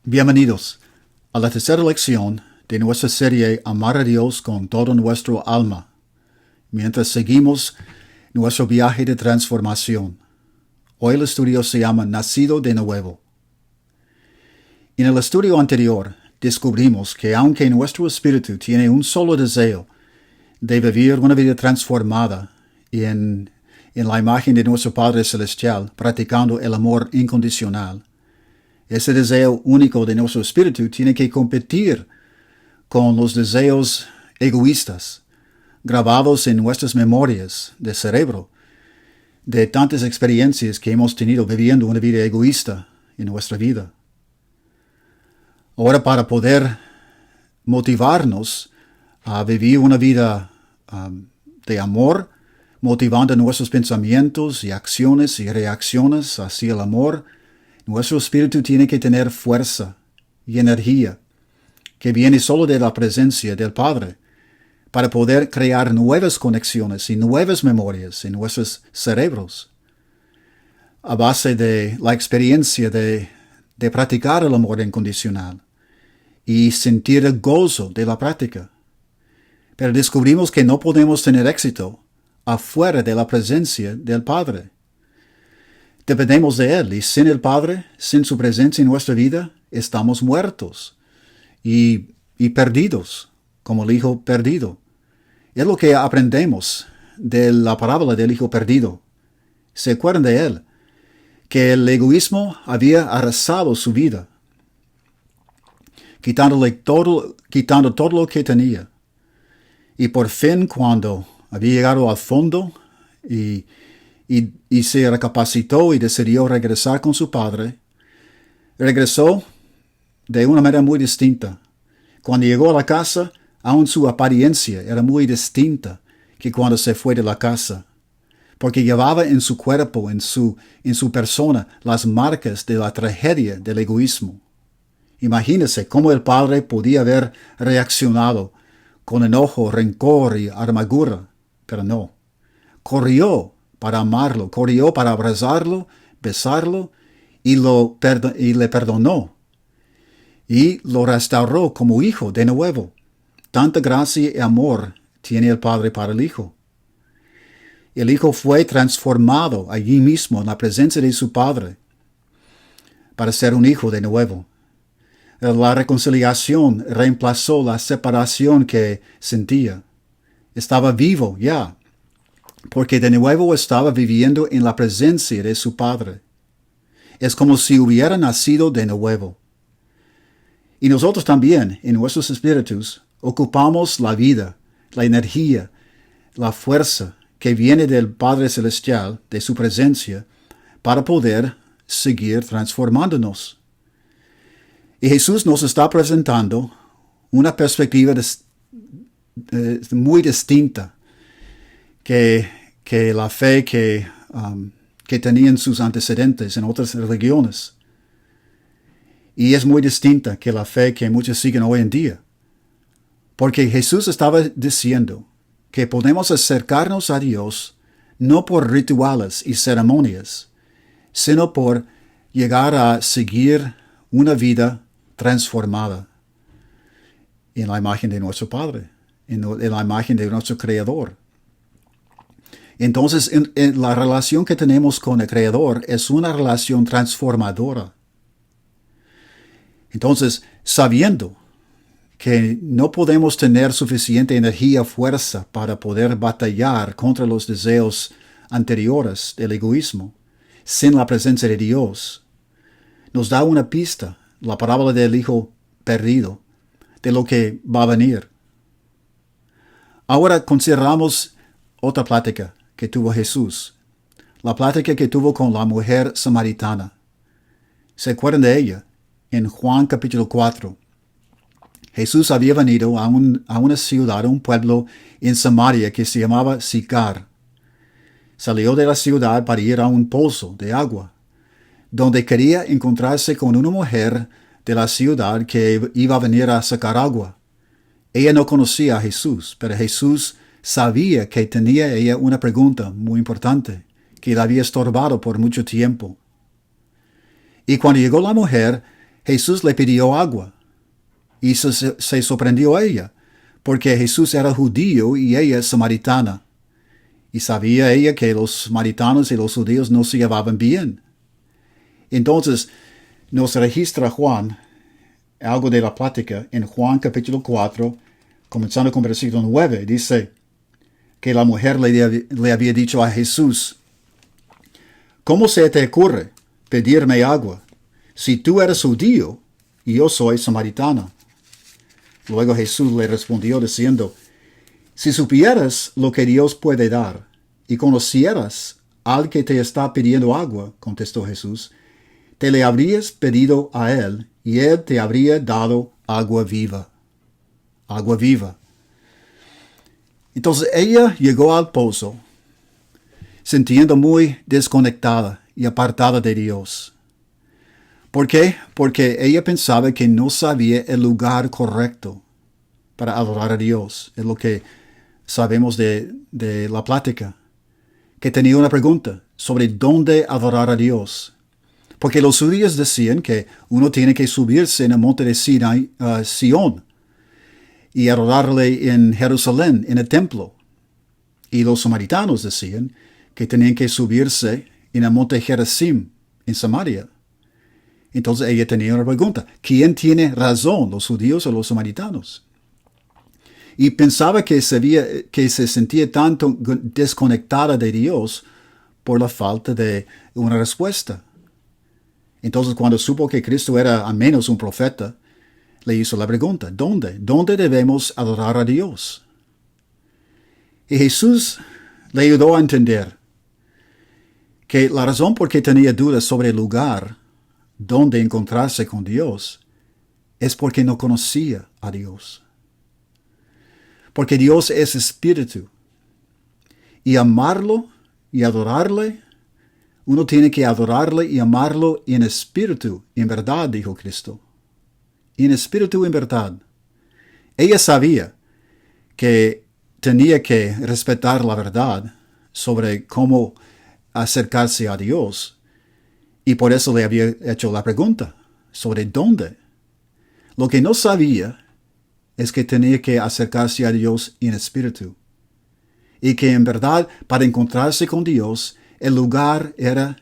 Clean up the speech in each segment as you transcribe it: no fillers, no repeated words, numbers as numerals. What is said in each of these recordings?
Bienvenidos a la tercera lección de nuestra serie Amar a Dios con todo nuestro alma, mientras seguimos nuestro viaje de transformación. Hoy el estudio se llama Nacido de Nuevo. En el estudio anterior descubrimos que aunque nuestro espíritu tiene un solo deseo de vivir una vida transformada en la imagen de nuestro Padre Celestial, practicando el amor incondicional, ese deseo único de nuestro espíritu tiene que competir con los deseos egoístas, grabados en nuestras memorias de cerebro, de tantas experiencias que hemos tenido viviendo una vida egoísta en nuestra vida. Ahora, para poder motivarnos a vivir una vida de amor, motivando nuestros pensamientos y acciones y reacciones hacia el amor, nuestro espíritu tiene que tener fuerza y energía que viene solo de la presencia del Padre para poder crear nuevas conexiones y nuevas memorias en nuestros cerebros a base de la experiencia de practicar el amor incondicional y sentir el gozo de la práctica. Pero descubrimos que no podemos tener éxito afuera de la presencia del Padre. Dependemos de Él, y sin el Padre, sin su presencia en nuestra vida, estamos muertos y perdidos, como el hijo perdido. Es lo que aprendemos de la parábola del hijo perdido. ¿Se acuerdan de él? Que el egoísmo había arrasado su vida, quitando todo lo que tenía. Y por fin, cuando había llegado al fondo y se recapacitó y decidió regresar con su padre, regresó de una manera muy distinta. Cuando llegó a la casa, aún su apariencia era muy distinta que cuando se fue de la casa, porque llevaba en su cuerpo, en su persona, las marcas de la tragedia del egoísmo. Imagínese cómo el padre podía haber reaccionado con enojo, rencor y amargura, pero no. Corrió para amarlo, corrió para abrazarlo, besarlo, y le perdonó. Y lo restauró como hijo de nuevo. Tanta gracia y amor tiene el Padre para el Hijo. El Hijo fue transformado allí mismo en la presencia de su Padre para ser un hijo de nuevo. La reconciliación reemplazó la separación que sentía. Estaba vivo ya, porque de nuevo estaba viviendo en la presencia de su Padre. Es como si hubiera nacido de nuevo. Y nosotros también, en nuestros espíritus, ocupamos la vida, la energía, la fuerza que viene del Padre Celestial, de su presencia, para poder seguir transformándonos. Y Jesús nos está presentando una perspectiva muy distinta que la fe que tenían sus antecedentes en otras religiones. Y es muy distinta que la fe que muchos siguen hoy en día. Porque Jesús estaba diciendo que podemos acercarnos a Dios no por rituales y ceremonias, sino por llegar a seguir una vida transformada en la imagen de nuestro Padre, en la imagen de nuestro Creador. Entonces, en la relación que tenemos con el Creador es una relación transformadora. Entonces, sabiendo que no podemos tener suficiente energía o fuerza para poder batallar contra los deseos anteriores del egoísmo, sin la presencia de Dios, nos da una pista, la parábola del hijo perdido, de lo que va a venir. Ahora consideramos otra plática que tuvo Jesús, la plática que tuvo con la mujer samaritana. ¿Se acuerdan de ella? En Juan capítulo 4. Jesús había venido a una ciudad, a un pueblo en Samaria que se llamaba Sicar. Salió de la ciudad para ir a un pozo de agua, donde quería encontrarse con una mujer de la ciudad que iba a venir a sacar agua. Ella no conocía a Jesús, pero Jesús sabía que tenía ella una pregunta muy importante, que la había estorbado por mucho tiempo. Y cuando llegó la mujer, Jesús le pidió agua y se sorprendió a ella, porque Jesús era judío y ella es samaritana. Y sabía ella que los samaritanos y los judíos no se llevaban bien. Entonces, nos registra Juan algo de la plática en Juan capítulo 4, comenzando con versículo 9. Dice que la mujer le había dicho a Jesús: ¿cómo se te ocurre pedirme agua si tú eres judío y yo soy samaritana? Luego Jesús le respondió diciendo: si supieras lo que Dios puede dar y conocieras al que te está pidiendo agua, contestó Jesús, te le habrías pedido a él y él te habría dado agua viva. Agua viva. Entonces ella llegó al pozo sintiendo muy desconectada y apartada de Dios. ¿Por qué? Porque ella pensaba que no sabía el lugar correcto para adorar a Dios. Es lo que sabemos de la plática. Que tenía una pregunta sobre dónde adorar a Dios. Porque los judíos decían que uno tiene que subirse en el monte de Sión y adorarle en Jerusalén, en el templo. Y los samaritanos decían que tenían que subirse en el monte Gerizim, en Samaria. Entonces ella tenía una pregunta: ¿quién tiene razón, los judíos o los samaritanos? Y pensaba que se sentía tanto desconectada de Dios por la falta de una respuesta. Entonces, cuando supo que Cristo era al menos un profeta, le hizo la pregunta: ¿dónde? ¿Dónde debemos adorar a Dios? Y Jesús le ayudó a entender que la razón por qué tenía dudas sobre el lugar donde encontrarse con Dios es porque no conocía a Dios. Porque Dios es espíritu. Y amarlo y adorarle, uno tiene que adorarle y amarlo en espíritu, en verdad, dijo Cristo. En espíritu, en verdad. Ella sabía que tenía que respetar la verdad sobre cómo acercarse a Dios. Y por eso le había hecho la pregunta sobre dónde. Lo que no sabía es que tenía que acercarse a Dios en espíritu. Y que en verdad, para encontrarse con Dios, el lugar era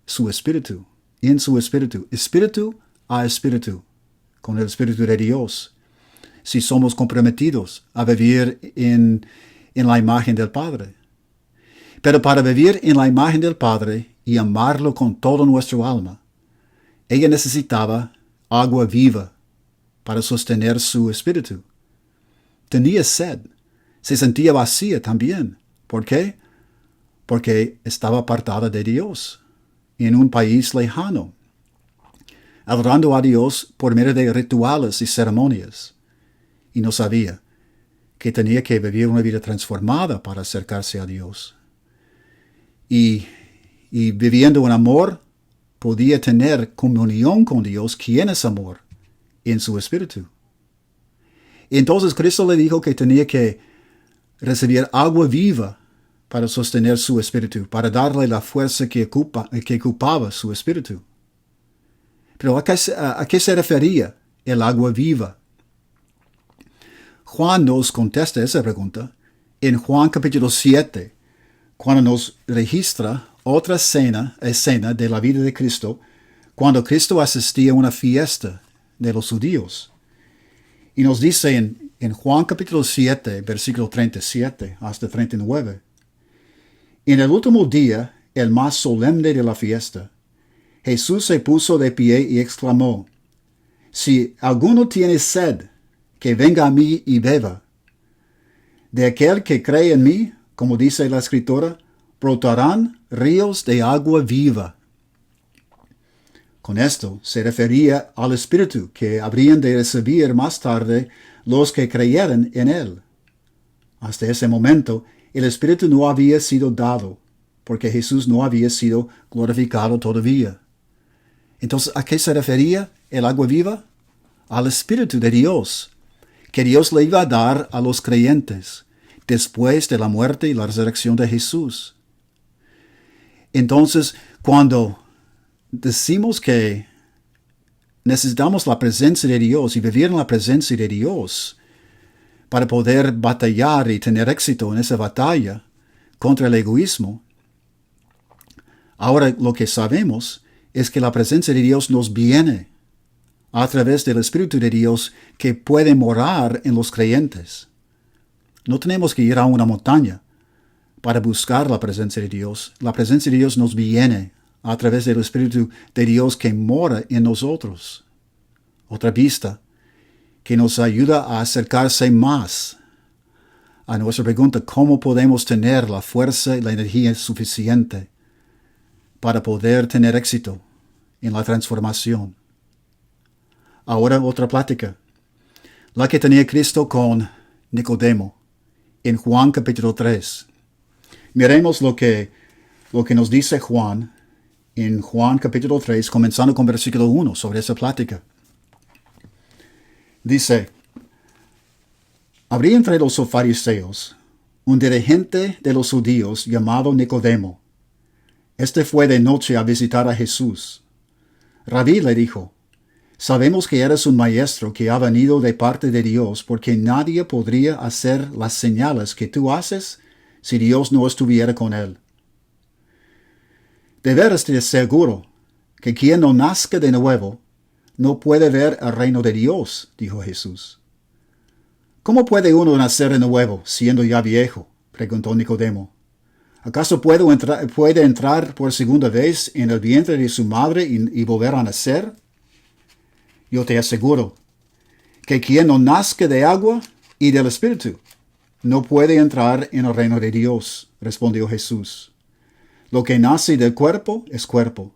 su espíritu, en su espíritu, espíritu a espíritu, con el espíritu de Dios. Si somos comprometidos a vivir en la imagen del Padre. Pero para vivir en la imagen del Padre y amarlo con todo nuestro alma, ella necesitaba agua viva para sostener su espíritu. Tenía sed. Se sentía vacía también. ¿Por qué? Porque estaba apartada de Dios, en un país lejano, adorando a Dios por medio de rituales y ceremonias. Y no sabía que tenía que vivir una vida transformada para acercarse a Dios. Y viviendo en amor, podía tener comunión con Dios, quien es amor, en su espíritu. Entonces Cristo le dijo que tenía que recibir agua viva para sostener su espíritu, para darle la fuerza que ocupaba su espíritu. Pero ¿a qué se refería el agua viva? Juan nos contesta esa pregunta en Juan capítulo 7, cuando nos registra otra escena de la vida de Cristo, cuando Cristo asistía a una fiesta de los judíos. Y nos dice en Juan capítulo 7, versículo 37 hasta 39, en el último día, el más solemne de la fiesta, Jesús se puso de pie y exclamó: si alguno tiene sed, que venga a mí y beba. De aquel que cree en mí, como dice la Escritura, brotarán ríos de agua viva. Con esto se refería al Espíritu que habrían de recibir más tarde los que creyeran en él. Hasta ese momento, el Espíritu no había sido dado, porque Jesús no había sido glorificado todavía. Entonces, ¿a qué se refería el agua viva? Al Espíritu de Dios, que Dios le iba a dar a los creyentes después de la muerte y la resurrección de Jesús. Entonces, cuando decimos que necesitamos la presencia de Dios y vivir en la presencia de Dios para poder batallar y tener éxito en esa batalla contra el egoísmo. Ahora lo que sabemos es que la presencia de Dios nos viene a través del Espíritu de Dios que puede morar en los creyentes. No tenemos que ir a una montaña para buscar la presencia de Dios. La presencia de Dios nos viene a través del Espíritu de Dios que mora en nosotros. Otra pista que nos ayuda a acercarse más a nuestra pregunta: ¿cómo podemos tener la fuerza y la energía suficiente para poder tener éxito en la transformación? Ahora otra plática, la que tenía Cristo con Nicodemo en Juan capítulo 3. Miremos lo que nos dice Juan en Juan capítulo 3, comenzando con versículo 1 sobre esa plática. Dice: habría entre los fariseos un dirigente de los judíos llamado Nicodemo. Este fue de noche a visitar a Jesús. Rabí, le dijo, sabemos que eres un maestro que ha venido de parte de Dios, porque nadie podría hacer las señales que tú haces si Dios no estuviera con él. De veras te aseguro que quien no nazca de nuevo no puede ver el reino de Dios, dijo Jesús. ¿Cómo puede uno nacer de nuevo siendo ya viejo?, preguntó Nicodemo. ¿Acaso puede entrar por segunda vez en el vientre de su madre y volver a nacer? Yo te aseguro que quien no nazca de agua y del Espíritu no puede entrar en el reino de Dios, respondió Jesús. Lo que nace del cuerpo es cuerpo.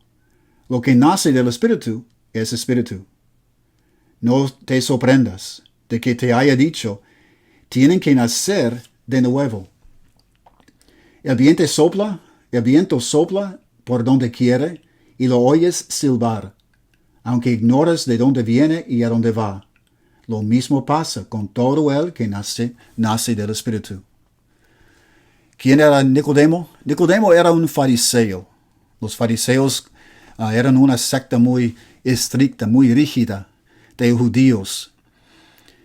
Lo que nace del Espíritu es espíritu. No te sorprendas de que te haya dicho: tienen que nacer de nuevo. El viento sopla por donde quiere y lo oyes silbar, aunque ignoras de dónde viene y a dónde va. Lo mismo pasa con todo el que nace del Espíritu. ¿Quién era Nicodemo? Nicodemo era un fariseo. Los fariseos eran una secta muy estricta, muy rígida de judíos,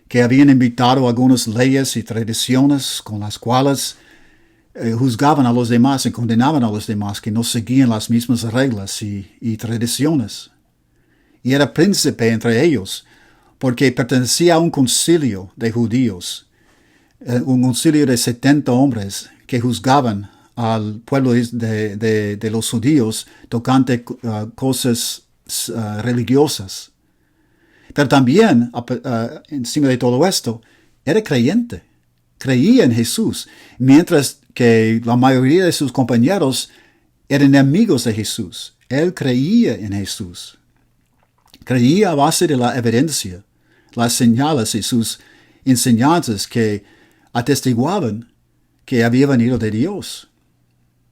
que habían inventado algunas leyes y tradiciones con las cuales juzgaban a los demás y condenaban a los demás que no seguían las mismas reglas y tradiciones. Y era príncipe entre ellos, porque pertenecía a un concilio de judíos, un concilio de 70 hombres que juzgaban al pueblo de los judíos tocante cosas religiosas. Pero también, encima de todo esto, era creyente, creía en Jesús, mientras que la mayoría de sus compañeros eran enemigos de Jesús. Él creía en Jesús. Creía a base de la evidencia, las señales y sus enseñanzas que atestiguaban que había venido de Dios.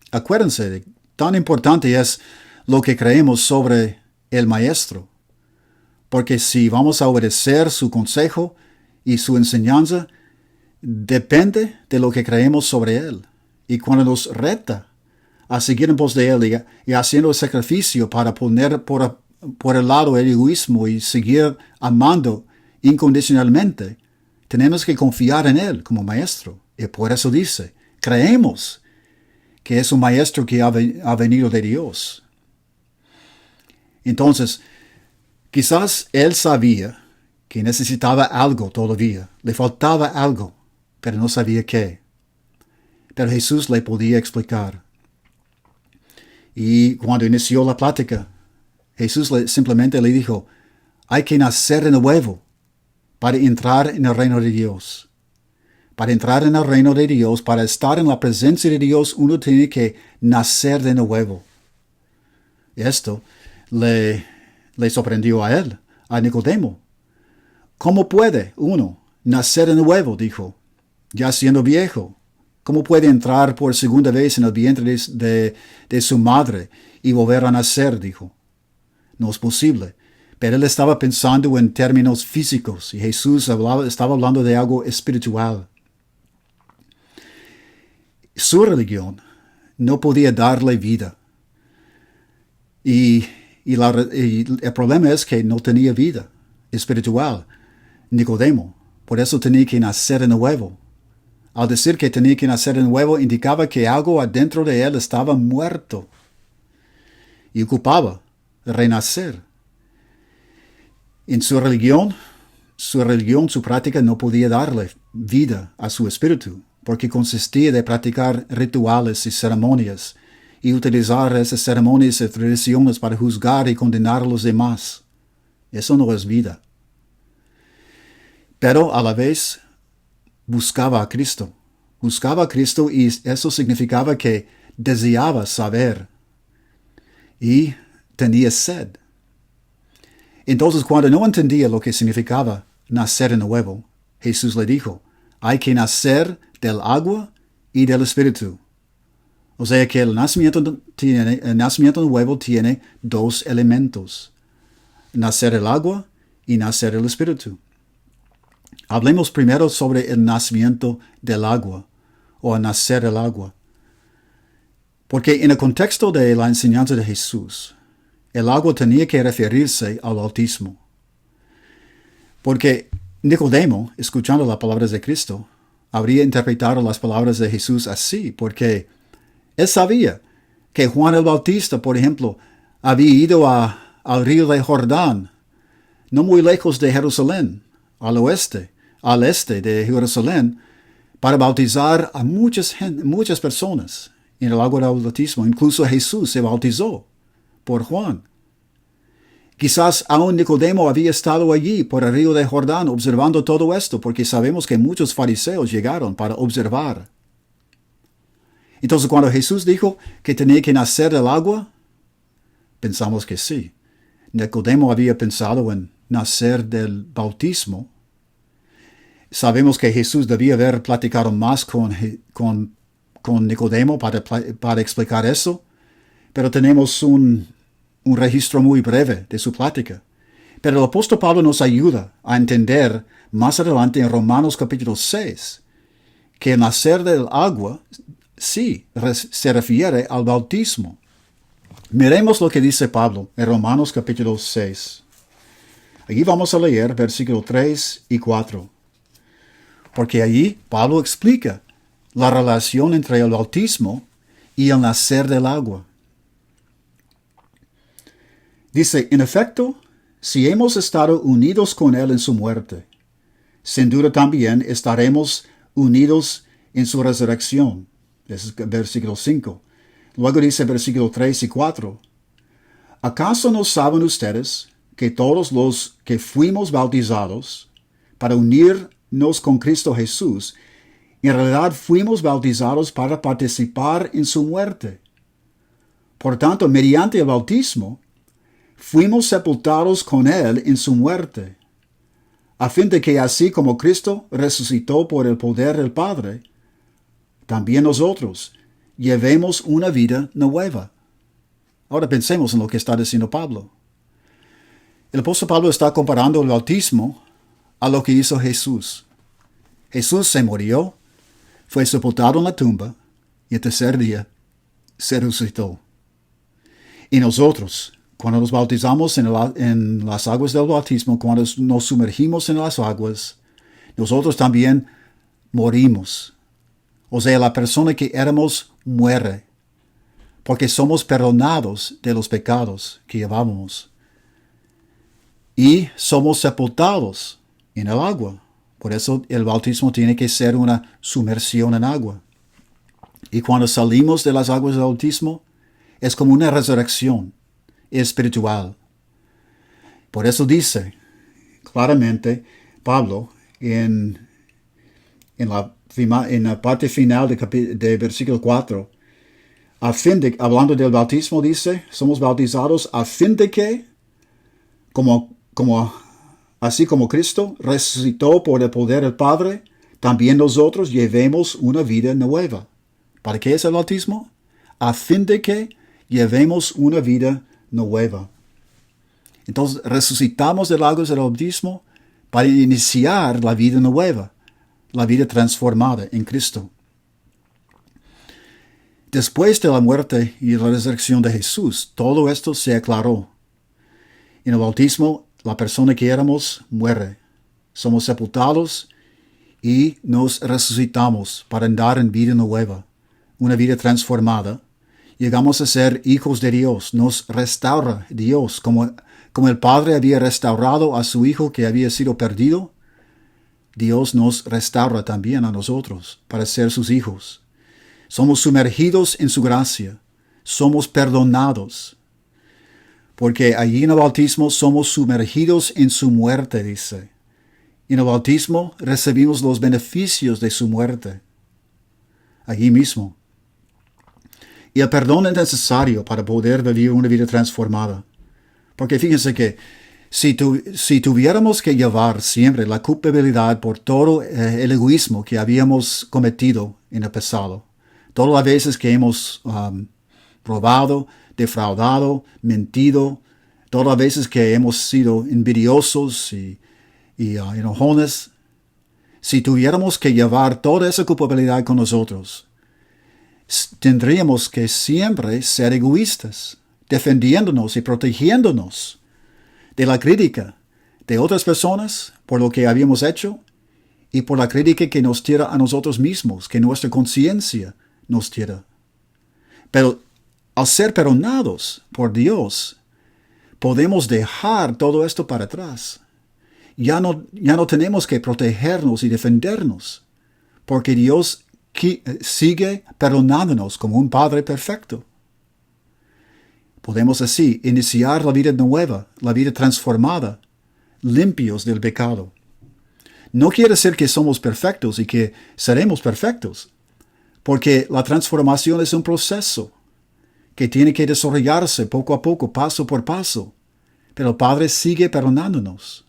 Acuérdense, tan importante es lo que creemos sobre el Maestro, porque si vamos a obedecer su consejo y su enseñanza, depende de lo que creemos sobre Él. Y cuando nos reta a seguir en pos de Él y haciendo el sacrificio para poner por el lado el egoísmo y seguir amando incondicionalmente, tenemos que confiar en Él como Maestro. Y por eso dice, creemos que es un Maestro que ha venido de Dios. Entonces, quizás Él sabía que necesitaba algo todavía, le faltaba algo, pero no sabía qué. Pero Jesús le podía explicar. Y cuando inició la plática, Jesús simplemente le dijo: hay que nacer de nuevo para entrar en el reino de Dios. Para entrar en el reino de Dios, para estar en la presencia de Dios, uno tiene que nacer de nuevo. Esto le sorprendió a él, a Nicodemo. ¿Cómo puede uno nacer de nuevo?, dijo, ya siendo viejo. ¿Cómo puede entrar por segunda vez en el vientre de su madre y volver a nacer?, dijo. No es posible. Pero él estaba pensando en términos físicos y Jesús estaba hablando de algo espiritual. Su religión no podía darle vida. Y Y el problema es que no tenía vida espiritual, Nicodemo. Por eso tenía que nacer de nuevo. Al decir que tenía que nacer de nuevo, indicaba que algo adentro de él estaba muerto y ocupaba renacer. En su religión, su práctica no podía darle vida a su espíritu, porque consistía de practicar rituales y ceremonias, y utilizar esas ceremonias y tradiciones para juzgar y condenar a los demás. Eso no es vida. Pero a la vez buscaba a Cristo. Buscaba a Cristo y eso significaba que deseaba saber y tenía sed. Entonces, cuando no entendía lo que significaba nacer de nuevo, Jesús le dijo, hay que nacer del agua y del Espíritu. O sea que el nacimiento nuevo tiene dos elementos, nacer del agua y nacer del Espíritu. Hablemos primero sobre el nacimiento del agua, o nacer del agua. Porque en el contexto de la enseñanza de Jesús, el agua tenía que referirse al bautismo. Porque Nicodemo, escuchando las palabras de Cristo, habría interpretado las palabras de Jesús así, porque él sabía que Juan el Bautista, por ejemplo, había ido al río de Jordán, no muy lejos de Jerusalén, al este de Jerusalén, para bautizar a muchas personas en el agua del bautismo. Incluso Jesús se bautizó por Juan. Quizás aún Nicodemo había estado allí por el río de Jordán observando todo esto, porque sabemos que muchos fariseos llegaron para observar. Entonces, cuando Jesús dijo que tenía que nacer del agua, pensamos que sí. Nicodemo había pensado en nacer del bautismo. Sabemos que Jesús debía haber platicado más con Nicodemo para explicar eso, pero tenemos un registro muy breve de su plática. Pero el apóstol Pablo nos ayuda a entender más adelante en Romanos capítulo 6 que el nacer del agua sí se refiere al bautismo. Miremos lo que dice Pablo en Romanos capítulo 6. Aquí vamos a leer versículos 3 y 4. Porque allí Pablo explica la relación entre el bautismo y el nacer del agua. Dice, en efecto, si hemos estado unidos con él en su muerte, sin duda también estaremos unidos en su resurrección. Ese es versículo 5. Luego dice versículo 3 y 4. ¿Acaso no saben ustedes que todos los que fuimos bautizados para unirnos con Cristo Jesús, en realidad fuimos bautizados para participar en su muerte? Por tanto, mediante el bautismo, fuimos sepultados con él en su muerte, a fin de que así como Cristo resucitó por el poder del Padre, también nosotros llevemos una vida nueva. Ahora pensemos en lo que está diciendo Pablo. El apóstol Pablo está comparando el bautismo a lo que hizo Jesús. Jesús se murió, fue sepultado en la tumba y el tercer día se resucitó. Y nosotros, cuando nos bautizamos en las aguas del bautismo, cuando nos sumergimos en las aguas, nosotros también morimos. O sea, la persona que éramos muere, porque somos perdonados de los pecados que llevábamos. Y somos sepultados en el agua. Por eso el bautismo tiene que ser una sumersión en agua. Y cuando salimos de las aguas del bautismo, es como una resurrección espiritual. Por eso dice claramente Pablo en la parte final de versículo 4, hablando del bautismo, dice, somos bautizados a fin de que, así como Cristo resucitó por el poder del Padre, también nosotros llevemos una vida nueva. ¿Para qué es el bautismo? A fin de que llevemos una vida nueva. Entonces resucitamos del agua del bautismo para iniciar la vida nueva, la vida transformada en Cristo. Después de la muerte y la resurrección de Jesús, todo esto se aclaró En el bautismo, la persona que éramos muere. Somos sepultados y nos resucitamos para andar en vida nueva, una vida transformada. Llegamos a ser hijos de Dios. Nos restaura Dios, como el Padre había restaurado a su Hijo que había sido perdido. Dios nos restaura también a nosotros para ser sus hijos. Somos sumergidos en su gracia. Somos perdonados. Porque allí en el bautismo somos sumergidos en su muerte, dice. En el bautismo recibimos los beneficios de su muerte. Allí mismo. Y el perdón es necesario para poder vivir una vida transformada. Porque fíjense que si tuviéramos que llevar siempre la culpabilidad por todo el egoísmo que habíamos cometido en el pasado, todas las veces que hemos robado, defraudado, mentido, todas las veces que hemos sido envidiosos y enojones, si tuviéramos que llevar toda esa culpabilidad con nosotros, tendríamos que siempre ser egoístas, defendiéndonos y protegiéndonos de la crítica de otras personas por lo que habíamos hecho y por la crítica que nos tira a nosotros mismos, que nuestra conciencia nos tira. Pero al ser perdonados por Dios, podemos dejar todo esto para atrás. Ya no tenemos que protegernos y defendernos, porque Dios sigue perdonándonos como un Padre perfecto. Podemos así iniciar la vida nueva, la vida transformada, limpios del pecado. No quiere decir que somos perfectos y que seremos perfectos, porque la transformación es un proceso que tiene que desarrollarse poco a poco, paso por paso. Pero el Padre sigue perdonándonos.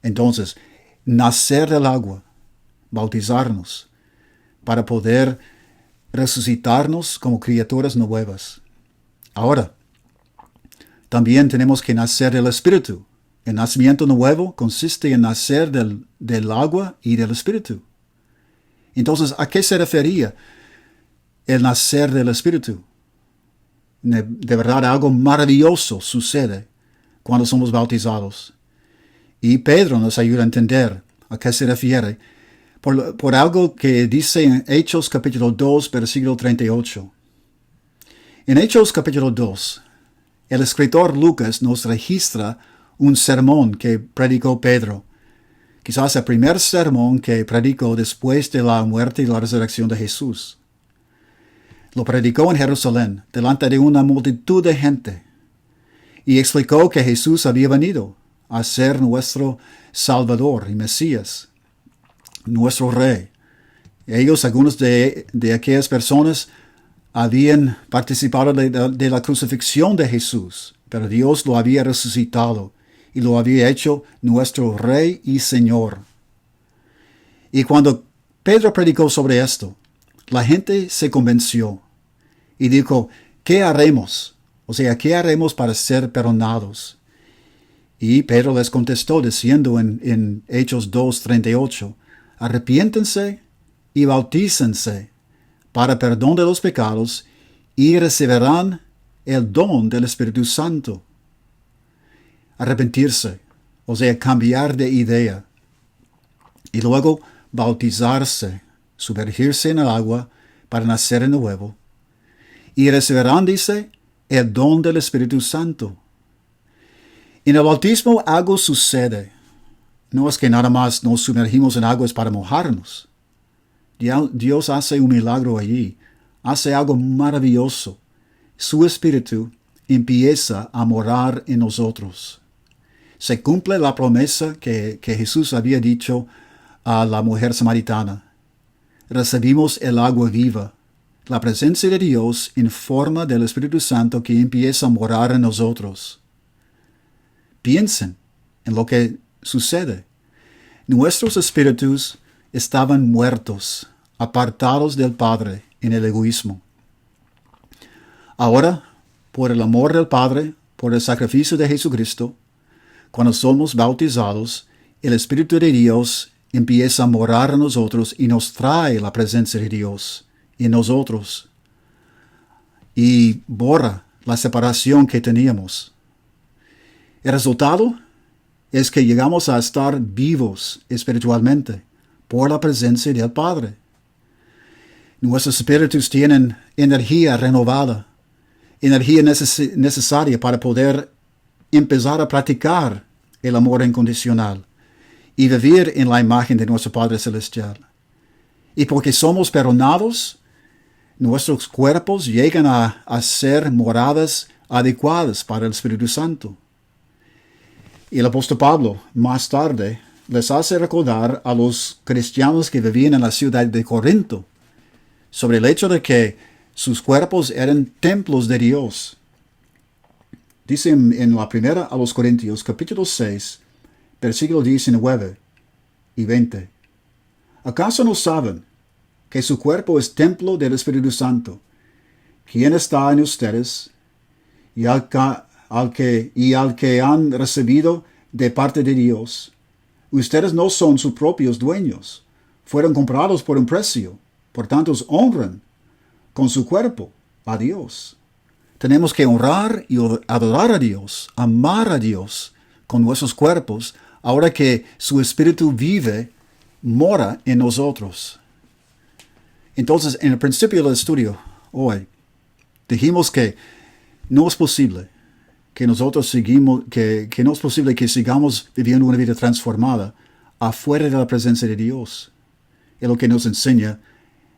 Entonces, nacer del agua, bautizarnos, para poder resucitarnos como criaturas nuevas. Ahora, también tenemos que nacer del Espíritu. El nacimiento nuevo consiste en nacer del agua y del Espíritu. Entonces, ¿a qué se refería el nacer del Espíritu? De verdad, algo maravilloso sucede cuando somos bautizados. Y Pedro nos ayuda a entender a qué se refiere por algo que dice en Hechos capítulo 2, versículo 38. En Hechos capítulo 2, el escritor Lucas nos registra un sermón que predicó Pedro. Quizás el primer sermón que predicó después de la muerte y la resurrección de Jesús. Lo predicó en Jerusalén, delante de una multitud de gente, y explicó que Jesús había venido a ser nuestro Salvador y Mesías, nuestro Rey. Ellos, algunos de aquellas personas, habían participado de la crucifixión de Jesús, pero Dios lo había resucitado y lo había hecho nuestro Rey y Señor. Y cuando Pedro predicó sobre esto, la gente se convenció y dijo, ¿qué haremos? O sea, ¿qué haremos para ser perdonados? Y Pedro les contestó diciendo en Hechos 2:38, arrepiéntense y bautícense para perdón de los pecados y recibirán el don del Espíritu Santo. Arrepentirse, o sea, cambiar de idea. Y luego bautizarse, sumergirse en el agua para nacer de nuevo. Y recibirán, dice, el don del Espíritu Santo. En el bautismo algo sucede. No es que nada más nos sumergimos en aguas para mojarnos. Dios hace un milagro allí. Hace algo maravilloso. Su Espíritu empieza a morar en nosotros. Se cumple la promesa que Jesús había dicho a la mujer samaritana. Recibimos el agua viva, la presencia de Dios en forma del Espíritu Santo que empieza a morar en nosotros. Piensen en lo que sucede. Nuestros espíritus estaban muertos, apartados del Padre en el egoísmo. Ahora, por el amor del Padre, por el sacrificio de Jesucristo, cuando somos bautizados, el Espíritu de Dios empieza a morar en nosotros y nos trae la presencia de Dios en nosotros y borra la separación que teníamos. El resultado es que llegamos a estar vivos espiritualmente por la presencia del Padre. Nuestros espíritus tienen energía renovada, energía necesaria para poder empezar a practicar el amor incondicional y vivir en la imagen de nuestro Padre Celestial. Y porque somos perdonados, nuestros cuerpos llegan a ser moradas adecuadas para el Espíritu Santo. Y el apóstol Pablo, más tarde, les hace recordar a los cristianos que vivían en la ciudad de Corinto sobre el hecho de que sus cuerpos eran templos de Dios. Dice en la primera a los Corintios, capítulo 6, versículo 19 y 20. ¿Acaso no saben que su cuerpo es templo del Espíritu Santo, quien está en ustedes, y al que han recibido de parte de Dios? Ustedes no son sus propios dueños, fueron comprados por un precio, por tanto honran con su cuerpo a Dios. Tenemos que honrar y adorar a Dios, amar a Dios con nuestros cuerpos, ahora que su Espíritu mora en nosotros. Entonces, en el principio del estudio hoy, dijimos que no es posible que no es posible que sigamos viviendo una vida transformada afuera de la presencia de Dios. Es lo que nos enseña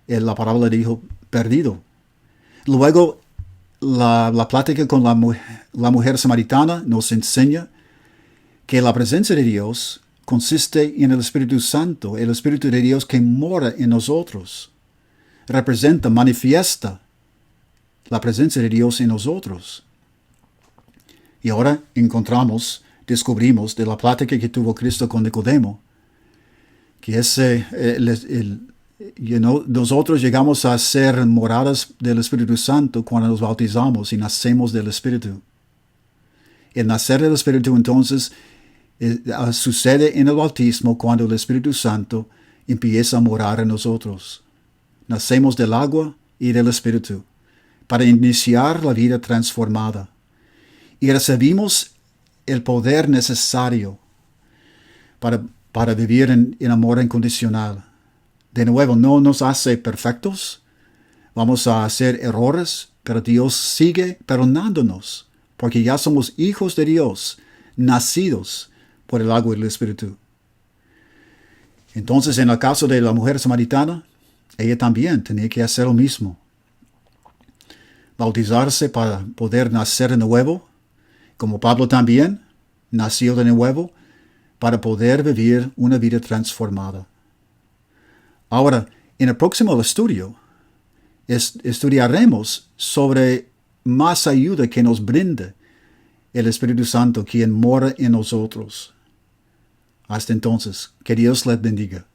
la parábola del hijo perdido. Luego, la plática con la mujer samaritana nos enseña que la presencia de Dios consiste en el Espíritu Santo, el Espíritu de Dios que mora en nosotros. Representa, manifiesta la presencia de Dios en nosotros. Y ahora descubrimos de la plática que tuvo Cristo con Nicodemo, que nosotros llegamos a ser moradas del Espíritu Santo cuando nos bautizamos y nacemos del Espíritu. El nacer del Espíritu entonces sucede en el bautismo cuando el Espíritu Santo empieza a morar en nosotros. Nacemos del agua y del Espíritu para iniciar la vida transformada. Y recibimos el poder necesario para vivir en amor incondicional. De nuevo, no nos hace perfectos. Vamos a hacer errores, pero Dios sigue perdonándonos, porque ya somos hijos de Dios, nacidos por el agua y el Espíritu. Entonces, en el caso de la mujer samaritana, ella también tenía que hacer lo mismo. Bautizarse para poder nacer de nuevo, como Pablo también nació de nuevo, para poder vivir una vida transformada. Ahora, en el próximo estudio, estudiaremos sobre más ayuda que nos brinda el Espíritu Santo, quien mora en nosotros. Hasta entonces, que Dios les bendiga.